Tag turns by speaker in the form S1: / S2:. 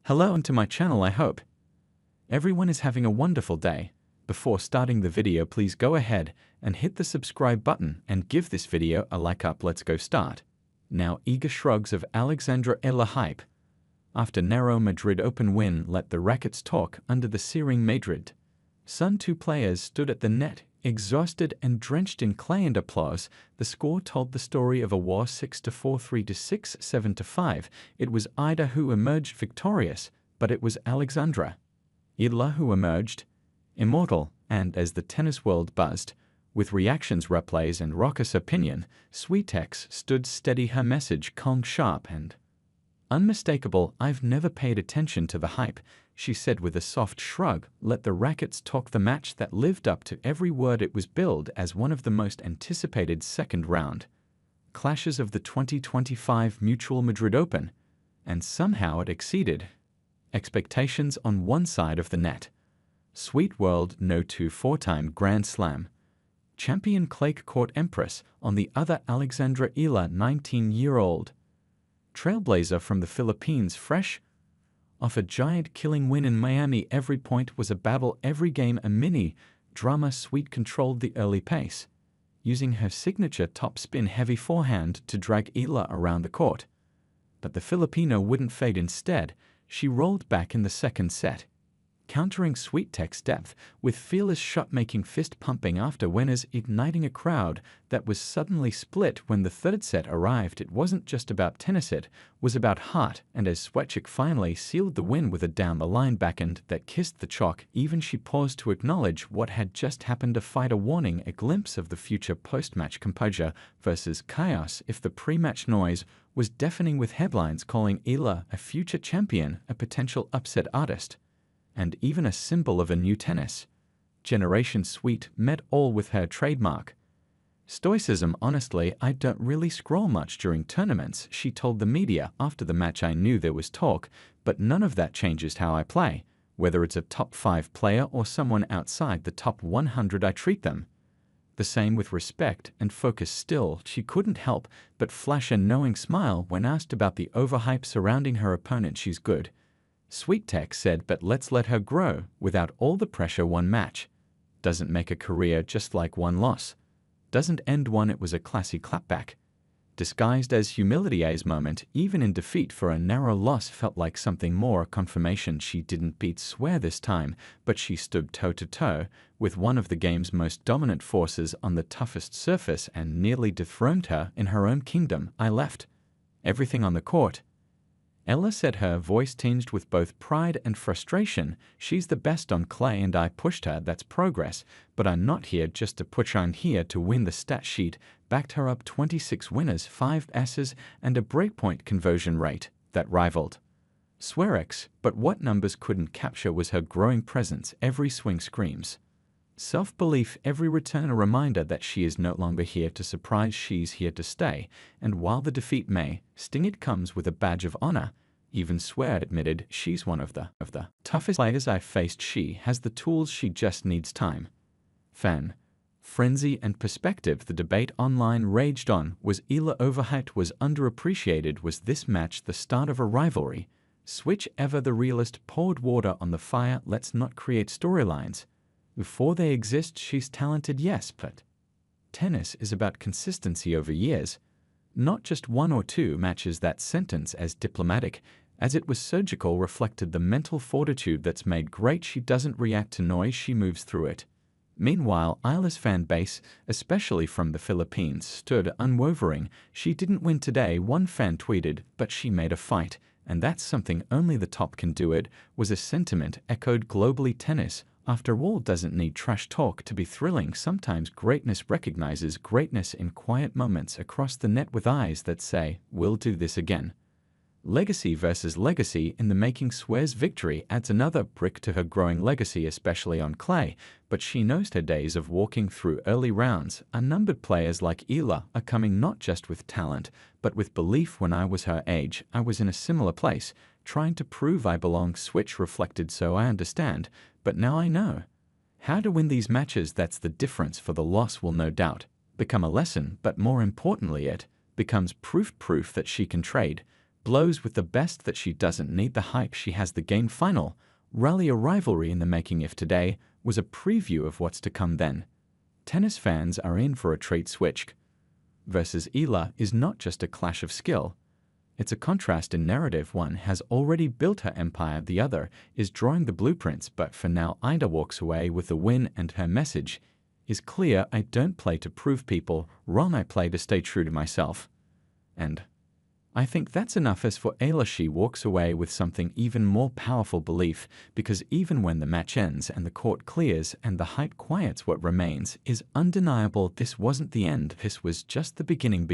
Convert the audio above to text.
S1: Hello and to my channel. I hope everyone is having a wonderful day. Before starting the video, please go ahead and hit the subscribe button and give this video a like up. Let's go start. Now, Iga shrugs of Alexandra Eala hype. After narrow Madrid Open win, let the rackets talk under the searing Madrid sun. Two players stood at the net, exhausted and drenched in clay and applause. The score told the story of a war 6-4, 3-6, 7-5. It was Ida who emerged victorious, but it was Alexandra Eala who emerged immortal. And as the tennis world buzzed with reactions, replays, and raucous opinion, Swiatek stood steady, her message calm, sharp, and unmistakable. "I've never paid attention to the hype," she said with a soft shrug. Let the rackets talk. The match that lived up to every word. It was billed as one of the most anticipated second-round clashes of the 2025 Mutual Madrid Open, and somehow it exceeded expectations. On one side of the net, Sweet World No. 2 four-time Grand Slam champion clay court empress. On the other, Alexandra Eala, 19-year-old trailblazer from the Philippines, fresh off a giant killing win in Miami. Every point was a battle, every game a mini drama. Sweet controlled the early pace, using her signature top-spin heavy forehand to drag Eala around the court. But the Filipino wouldn't fade. Instead, she rolled back in the second set, countering Swiatek's depth with fearless shot-making, fist-pumping after winners, igniting a crowd that was suddenly split when the third set arrived. It wasn't just about tennis, it was about heart, and as Swiatek finally sealed the win with a down-the-line backhand that kissed the chalk, even she paused to acknowledge what had just happened. A fighter warning, a glimpse of the future post-match composure versus chaos. If the pre-match noise was deafening with headlines calling Eala a future champion, a potential upset artist, and even a symbol of a new tennis generation, Sweet met all with her trademark stoicism. "Honestly, I don't really scroll much during tournaments," she told the media after the match. "I knew there was talk, but none of that changes how I play. Whether it's a top 5 player or someone outside the top 100, I treat them the same, with respect and focus." Still, she couldn't help but flash a knowing smile when asked about the overhype surrounding her opponent. "She's good," Swiatek said, "but let's let her grow without all the pressure. One match doesn't make a career, just like one loss doesn't end one." It was a classy clapback, disguised as humility. A's moment, even in defeat for a narrow loss, felt like something more, confirmation she didn't beat Swear this time, but she stood toe-to-toe with one of the game's most dominant forces on the toughest surface and nearly dethroned her in her own kingdom. "I left everything on the court," Eala said, her voice tinged with both pride and frustration. "She's the best on clay and I pushed her. That's progress, but I'm not here just to push. I'm here to win." The stat sheet backed her up: 26 winners, 5 S's, and a breakpoint conversion rate that rivaled Swiatek's. But what numbers couldn't capture was her growing presence. Every swing screams self-belief, every return a reminder that she is no longer here to surprise, she's here to stay. And while the defeat may sting, it comes with a badge of honor. Even Swear admitted she's one of the toughest players I've faced. She has the tools, she just needs time, fan frenzy, and perspective. The debate online raged on. Was Eala overhyped? Was underappreciated? Was this match the start of a rivalry? Switch ever the realist poured water on the fire. Let's not create storylines before they exist. She's talented, yes, but tennis is about consistency over years, not just 1 or 2 matches. That sentence, as diplomatic as it was surgical, reflected the mental fortitude that's made great. She doesn't react to noise, she moves through it. Meanwhile, Eala's fan base, especially from the Philippines, stood unwavering. "She didn't win today," one fan tweeted, "but she made a fight, and that's something only the top can do." It was a sentiment echoed globally. Tennis, after all, doesn't need trash talk to be thrilling. Sometimes greatness recognizes greatness in quiet moments across the net, with eyes that say, "We'll do this again." Legacy versus legacy in the making. Swear's victory adds another brick to her growing legacy, especially on clay, but she knows her days of walking through early rounds are numbered. Players like Eala are coming not just with talent, but with belief. "When I was her age, I was in a similar place, trying to prove I belong," Switch reflected. "So I understand, but now I know how to win these matches." That's the difference. For the loss will no doubt become a lesson, but more importantly, it becomes proof that she can trade blows with the best that she doesn't need the hype, she has the game. Final rally, a rivalry in the making. If today was a preview of what's to come, then tennis fans are in for a treat. Swiatek versus Eala is not just a clash of skill, it's a contrast in narrative. One has already built her empire, the other is drawing the blueprints, but for now Iga walks away with the win, and her message is clear: I don't play to prove people wrong, I play to stay true to myself. And I think that's enough. As for Eala, she walks away with something even more powerful: belief, because even when the match ends and the court clears and the hype quiets, what remains is undeniable. This wasn't the end, this was just the beginning.